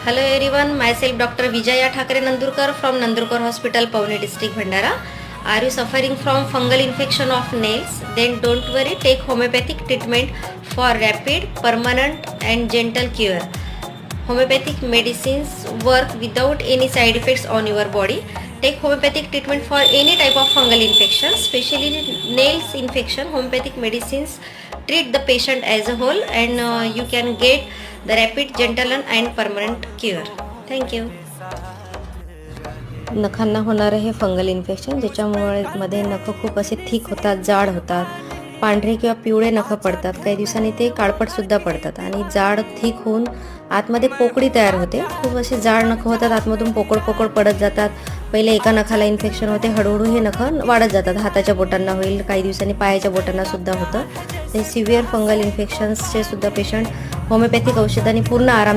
Hello everyone, myself Dr. Vijaya Thakare Nandurkar from Nandurkar Hospital, Pune district, Bhandara. Are you suffering from fungal infection of nails? Then don't worry, take homeopathic treatment for rapid, permanent and gentle cure. Homeopathic medicines work without any side effects on your body. Take homeopathic treatment for any type of fungal infection, especially nails infection. Homeopathic medicines treat the patient as a whole and you can get the rapid, gentle and permanent cure. Thank you. नखांना होणारं हे fungal infection ज्याच्यामुळे मध्ये नखं खूप असे thick होतात, जाड होतात, पांढरे किंवा पिवळे नखं पडतात, काही दिवसांनी ते काळपटसुद्धा पडतात आणि जाड थिक होऊन आतमध्ये पोकळी तयार होते. खूप असे जाड नखं होतात, आतमधून पोकळ पडत जातात. पहिले एका नखाला इन्फेक्शन होते, हळूहळू हे नखं वाढत जातात. हाताच्या बोटांना होईल, काही दिवसांनी पायाच्या बोटांना सुद्धा होतं. ते सिव्हिअर फंगल इन्फेक्शन्सचे सुद्धा पेशंट होमिओपॅथिक औषधांनी पूर्ण आराम